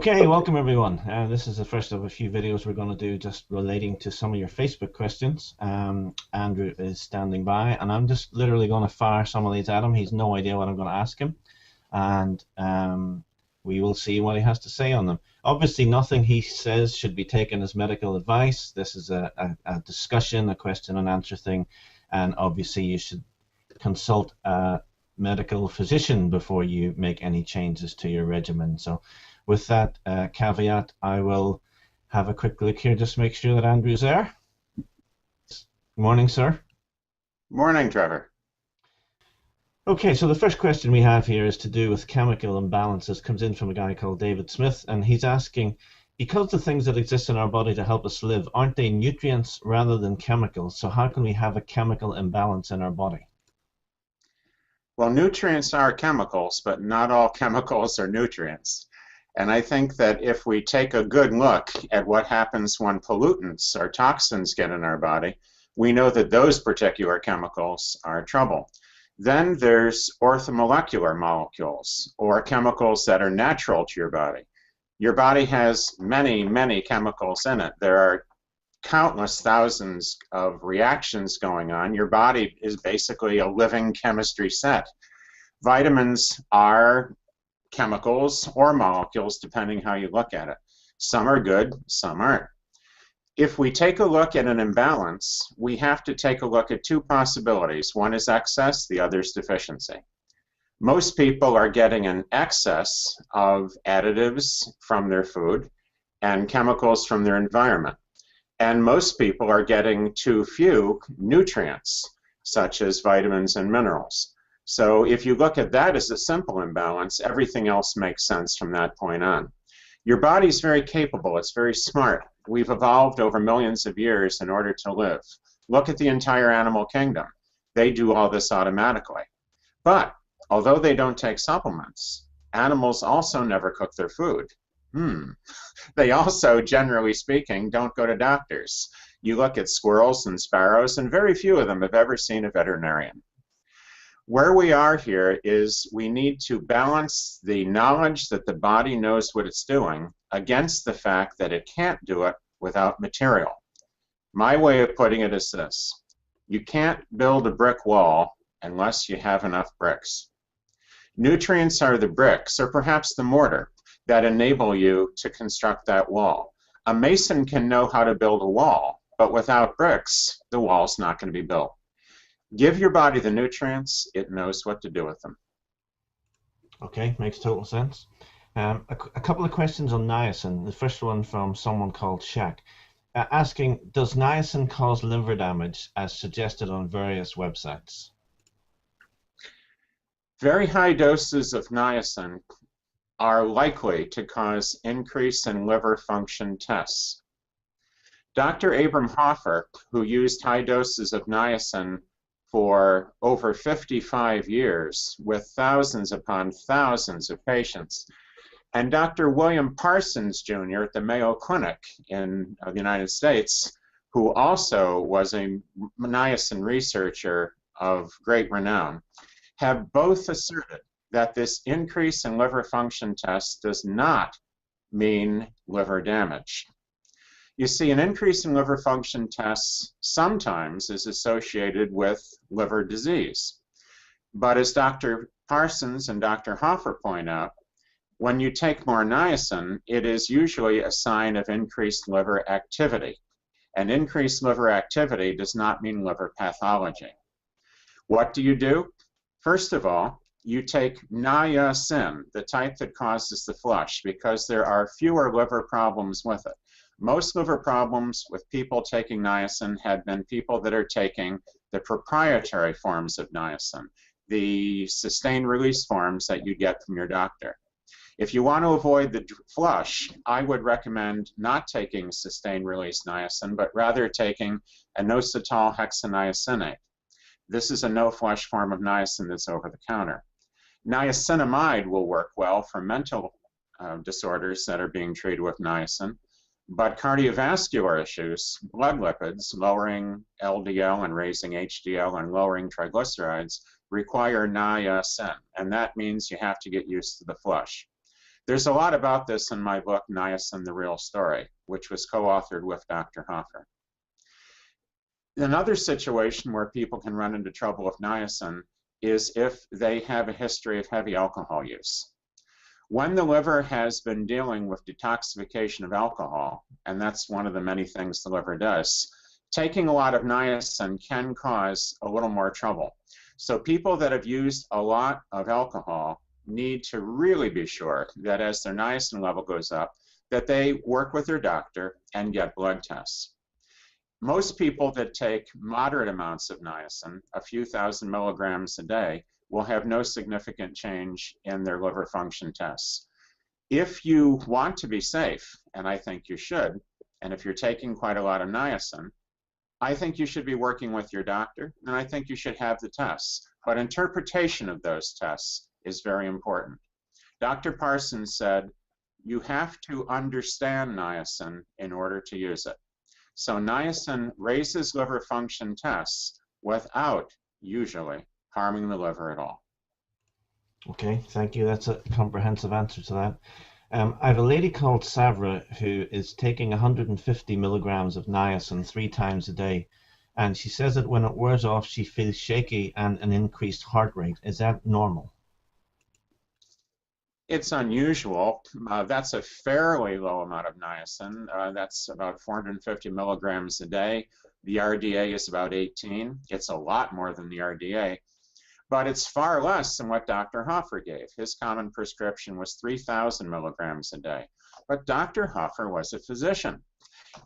Okay, welcome everyone. This is the first of a few videos we're going to do just relating to some of your Facebook questions. Andrew is standing by, and I'm just literally going to fire some of these at him. He's no idea what I'm going to ask him, and we will see what he has to say on them. Obviously, nothing he says should be taken as medical advice. This is a discussion, a question and answer thing, and obviously you should consult a medical physician before you make any changes to your regimen. So with that caveat, I will have a quick look here, just make sure that Andrew's there. Morning, sir. Morning, Trevor. Okay, so the first question we have here is to do with chemical imbalances. Comes in from a guy called David Smith, and he's asking, because the things that exist in our body to help us live, aren't they nutrients rather than chemicals? So how can we have a chemical imbalance in our body? Well, nutrients are chemicals, but not all chemicals are nutrients. And I think that if we take a good look at what happens when pollutants or toxins get in our body, we know that those particular chemicals are trouble. Then there's orthomolecular molecules, or chemicals that are natural to your body. Your body has many, many chemicals in it. There are countless thousands of reactions going on. Your body is basically a living chemistry set. Vitamins are chemicals or molecules, depending how you look at it. Some are good, some aren't. If we take a look at an imbalance, we have to take a look at two possibilities. One is excess, the other is deficiency. Most people are getting an excess of additives from their food and chemicals from their environment. And most people are getting too few nutrients, such as vitamins and minerals. So if you look at that as a simple imbalance, everything else makes sense from that point on. Your body's very capable. It's very smart. We've evolved over millions of years in order to live. Look at the entire animal kingdom. They do all this automatically. But although they don't take supplements, animals also never cook their food. They also, generally speaking, don't go to doctors. You look at squirrels and sparrows, and very few of them have ever seen a veterinarian. Where we are here is we need to balance the knowledge that the body knows what it's doing against the fact that it can't do it without material. My way of putting it is this: you can't build a brick wall unless you have enough bricks. Nutrients are the bricks, or perhaps the mortar, that enable you to construct that wall. A mason can know how to build a wall, but without bricks, the wall's not going to be built. Give your body the nutrients, it knows what to do with them. Okay, makes total sense. A couple of questions on niacin. The first one from someone called Shaq, asking, does niacin cause liver damage as suggested on various websites? Very high doses of niacin are likely to cause increase in liver function tests. Dr. Abram Hoffer, who used high doses of niacin for over 55 years with thousands upon thousands of patients, and Dr. William Parsons, Jr. at the Mayo Clinic in the United States, who also was a niacin researcher of great renown, have both asserted that this increase in liver function test does not mean liver damage. You see, an increase in liver function tests sometimes is associated with liver disease. But as Dr. Parsons and Dr. Hoffer point out, when you take more niacin, it is usually a sign of increased liver activity. And increased liver activity does not mean liver pathology. What do? First of all, you take niacin, the type that causes the flush, because there are fewer liver problems with it. Most liver problems with people taking niacin had been people that are taking the proprietary forms of niacin, the sustained release forms that you get from your doctor. If you want to avoid the flush, I would recommend not taking sustained release niacin, but rather taking inositol hexaniacinate. This is a no-flush form of niacin that's over the counter. Niacinamide will work well for mental disorders that are being treated with niacin, but cardiovascular issues, blood lipids, lowering LDL and raising HDL and lowering triglycerides require niacin, and that means you have to get used to the flush. There's a lot about this in my book, Niacin, the Real Story, which was co-authored with Dr. Hoffer. Another situation where people can run into trouble with niacin is if they have a history of heavy alcohol use. When the liver has been dealing with detoxification of alcohol, and that's one of the many things the liver does, taking a lot of niacin can cause a little more trouble. So people that have used a lot of alcohol need to really be sure that as their niacin level goes up, that they work with their doctor and get blood tests. Most people that take moderate amounts of niacin, a few thousand milligrams a day, will have no significant change in their liver function tests. If you want to be safe, and I think you should, and if you're taking quite a lot of niacin, I think you should be working with your doctor, and I think you should have the tests. But interpretation of those tests is very important. Dr. Parsons said, you have to understand niacin in order to use it. So niacin raises liver function tests without usually harming the liver at all. Okay, thank you. That's a comprehensive answer to that. I have a lady called Savra who is taking 150 milligrams of niacin 3 times a day, and she says that when it wears off, she feels shaky and an increased heart rate. Is that normal? It's unusual. That's a fairly low amount of niacin. That's about 450 milligrams a day. The RDA is about 18. It's a lot more than the RDA, but it's far less than what Dr. Hoffer gave. His common prescription was 3,000 milligrams a day. But Dr. Hoffer was a physician.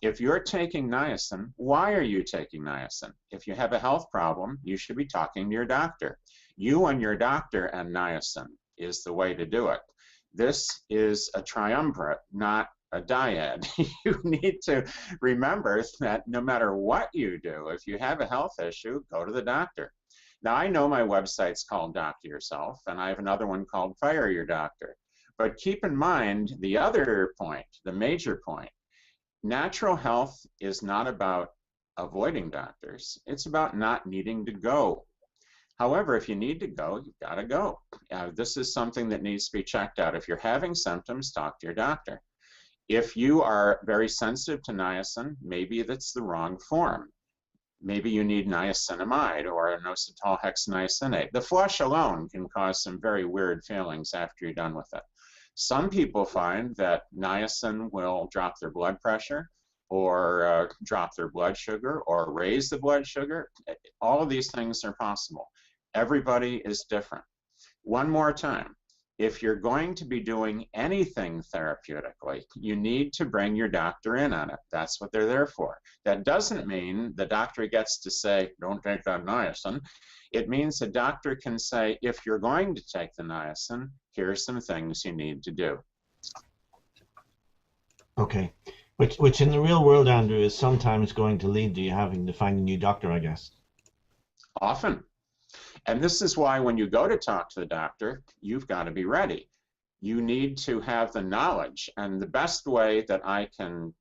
If you're taking niacin, why are you taking niacin? If you have a health problem, you should be talking to your doctor. You and your doctor and niacin is the way to do it. This is a triumvirate, not a dyad. You need to remember that no matter what you do, if you have a health issue, go to the doctor. Now, I know my website's called Doctor Yourself, and I have another one called Fire Your Doctor. But keep in mind the other point, the major point. Natural health is not about avoiding doctors. It's about not needing to go. However, if you need to go, you've got to go. This is something that needs to be checked out. If you're having symptoms, talk to your doctor. If you are very sensitive to niacin, maybe that's the wrong form. Maybe you need niacinamide or inositol hexaniacinate. The flush alone can cause some very weird feelings after you're done with it. Some people find that niacin will drop their blood pressure or drop their blood sugar or raise the blood sugar. All of these things are possible. Everybody is different. One more time, if you're going to be doing anything therapeutically, you need to bring your doctor in on it. That's what they're there for. That doesn't mean the doctor gets to say, don't take that niacin. It means the doctor can say, if you're going to take the niacin, here's some things you need to do. Okay. Which in the real world, Andrew, is sometimes going to lead to you having to find a new doctor, I guess. Often. And this is why when you go to talk to the doctor, you've got to be ready. You need to have the knowledge. And the best way that I can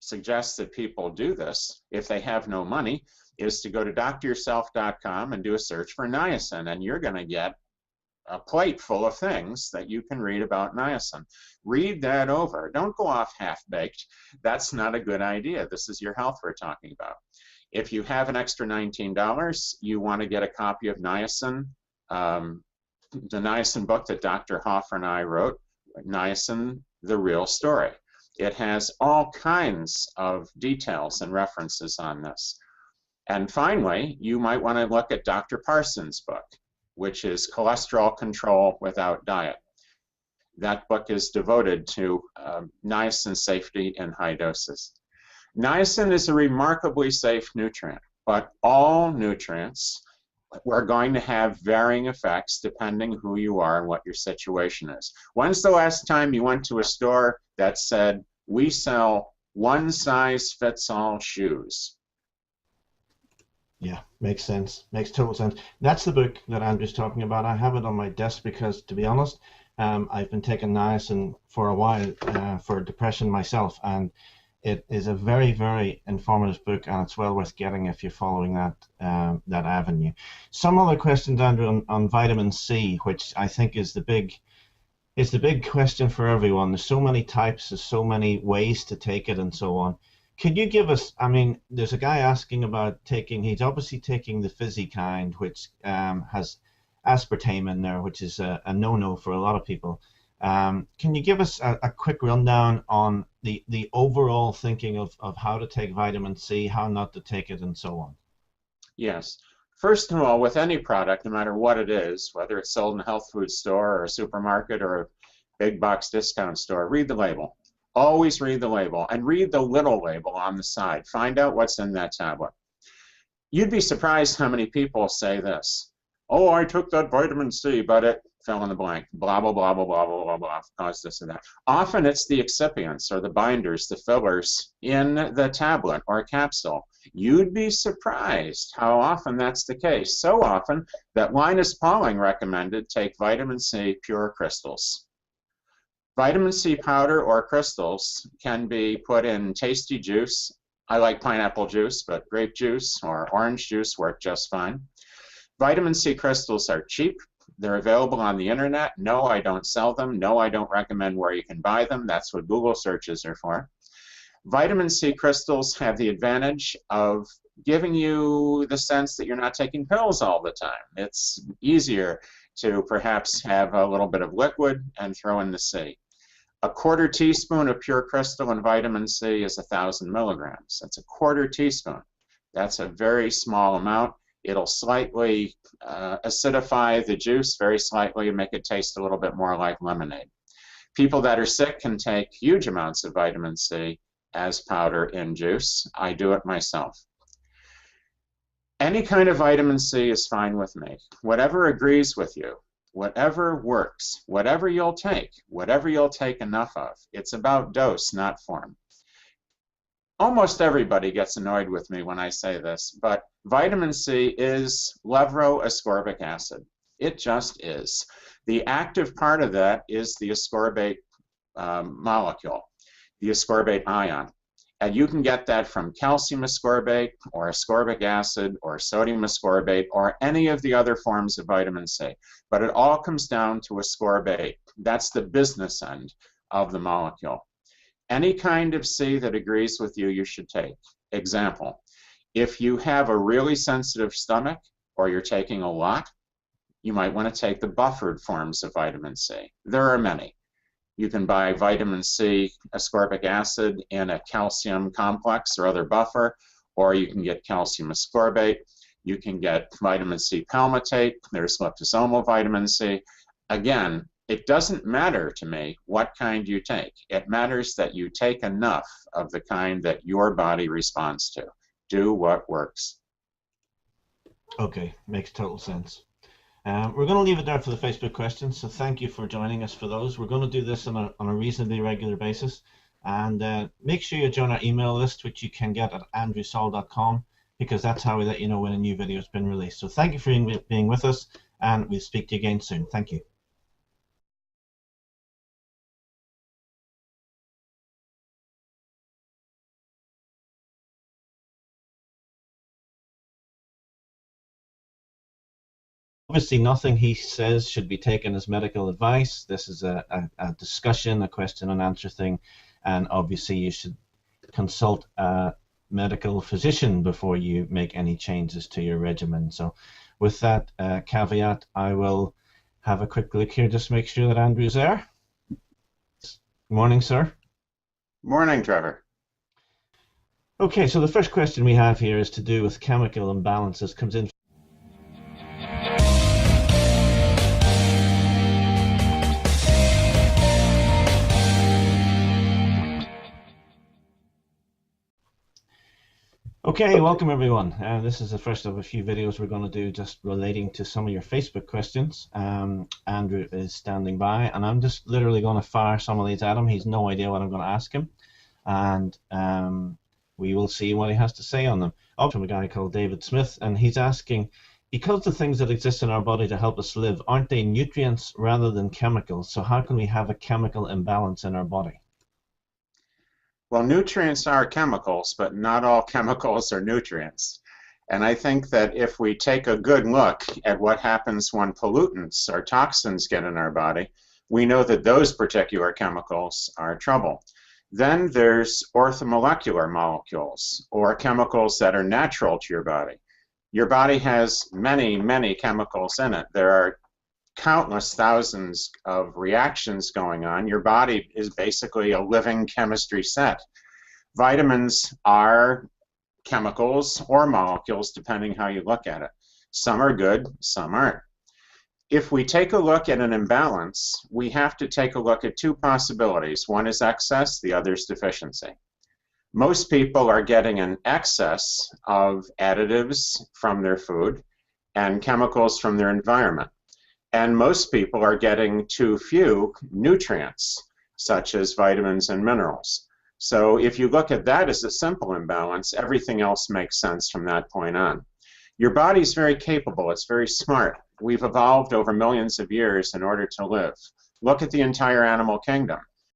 suggest that people do this, if they have no money, is to go to dryourself.com and do a search for niacin. And you're going to get a plate full of things that you can read about niacin. Read that over. Don't go off half-baked. That's not a good idea. This is your health we're talking about. If you have an extra $19, you want to get a copy of Niacin, the Niacin book that Dr. Hoffer and I wrote, Niacin, the Real Story. It has all kinds of details and references on this. And finally, you might want to look at Dr. Parsons' book, which is Cholesterol Control Without Diet. That book is devoted to niacin safety in high doses. Niacin is a remarkably safe nutrient, but all nutrients are going to have varying effects depending who you are and what your situation is. When's the last time you went to a store that said, we sell one-size-fits-all shoes? Yeah, makes sense. Makes total sense. That's the book that Andrew's talking about. I have it on my desk because, to be honest, I've been taking niacin for a while for depression myself, and it is a very, very informative book, and it's well worth getting if you're following that that avenue. Some other questions, Andrew, on vitamin C, which I think is the big It's the big question for everyone. There's so many types, there's so many ways to take it and so on. Can you give us, I mean, there's a guy asking about taking, he's obviously taking the fizzy kind, which has aspartame in there, which is a no-no for a lot of people. Can you give us a quick rundown on the overall thinking of how to take vitamin C, how not to take it, and so on? Yes. First of all, with any product, no matter what it is, whether it's sold in a health food store or a supermarket or a big box discount store, read the label. Always read the label, and read the little label on the side. Find out what's in that tablet. You'd be surprised how many people say this. Oh, I took that vitamin C, but it fill in the blank. Blah, blah, blah, blah, blah, blah, blah, blah, caused this and that. Often it's the excipients or the binders, the fillers in the tablet or capsule. You'd be surprised how often that's the case. So often that Linus Pauling recommended take vitamin C pure crystals. Vitamin C powder or crystals can be put in tasty juice. I like pineapple juice, but grape juice or orange juice work just fine. Vitamin C crystals are cheap. They're available on the internet. No, I don't sell them. No, I don't recommend where you can buy them. That's what Google searches are for. Vitamin C crystals have the advantage of giving you the sense that you're not taking pills all the time. It's easier to perhaps have a little bit of liquid and throw in the C. A quarter teaspoon of pure crystal in vitamin C is 1,000 milligrams. That's a quarter teaspoon. That's a very small amount. It'll slightly acidify the juice very slightly and make it taste a little bit more like lemonade. People that are sick can take huge amounts of vitamin C as powder in juice. I do it myself. Any kind of vitamin C is fine with me. Whatever agrees with you, whatever works, whatever you'll take enough of. It's about dose, not form. Almost everybody gets annoyed with me when I say this, but vitamin C is levoascorbic acid. It just is. The active part of that is the ascorbate molecule, the ascorbate ion. And you can get that from calcium ascorbate or ascorbic acid or sodium ascorbate or any of the other forms of vitamin C. But it all comes down to ascorbate. That's the business end of the molecule. Any kind of C that agrees with you, you should take. Example, if you have a really sensitive stomach or you're taking a lot, you might want to take the buffered forms of vitamin C. There are many. You can buy vitamin C ascorbic acid in a calcium complex or other buffer, or you can get calcium ascorbate. You can get vitamin C palmitate. There's liposomal vitamin C. Again, it doesn't matter to me what kind you take. It matters that you take enough of the kind that your body responds to. Do what works. Okay, makes total sense. We're going to leave it there for the Facebook questions, so thank you for joining us for those. We're going to do this on a reasonably regular basis, and make sure you join our email list, which you can get at andrewsaul.com, because that's how we let you know when a new video has been released. So thank you for being with us, and we'll speak to you again soon. Thank you. Obviously, nothing he says should be taken as medical advice. This is a discussion, a question and answer thing, and obviously you should consult a medical physician before you make any changes to your regimen. So with that caveat, I will have a quick look here, just make sure that Andrew's there. Good morning, sir. Morning, Trevor. Okay, so the first question we have here is to do with chemical imbalances. Comes in. Okay, welcome everyone. This is the first of a few videos we're going to do just relating to some of your Facebook questions. Andrew is standing by, and I'm just literally going to fire some of these at him. He's no idea what I'm going to ask him, and we will see what he has to say on them. Oh, from a guy called David Smith, and he's asking, because the things that exist in our body to help us live, aren't they nutrients rather than chemicals? So how can we have a chemical imbalance in our body? Well, nutrients are chemicals, but not all chemicals are nutrients. And I think that if we take a good look at what happens when pollutants or toxins get in our body, we know that those particular chemicals are trouble. Then there's orthomolecular molecules, or chemicals that are natural to your body. Your body has many, many chemicals in it. There are countless thousands of reactions going on. Your body is basically a living chemistry set. Vitamins are chemicals or molecules, depending how you look at it. Some are good, some aren't. If we take a look at an imbalance, we have to take a look at two possibilities. One is excess, the other is deficiency. Most people are getting an excess of additives from their food and chemicals from their environment. And most people are getting too few nutrients, such as vitamins and minerals. So if you look at that as a simple imbalance, everything else makes sense from that point on. Your body's very capable, it's very smart. We've evolved over millions of years in order to live. Look at the entire animal kingdom.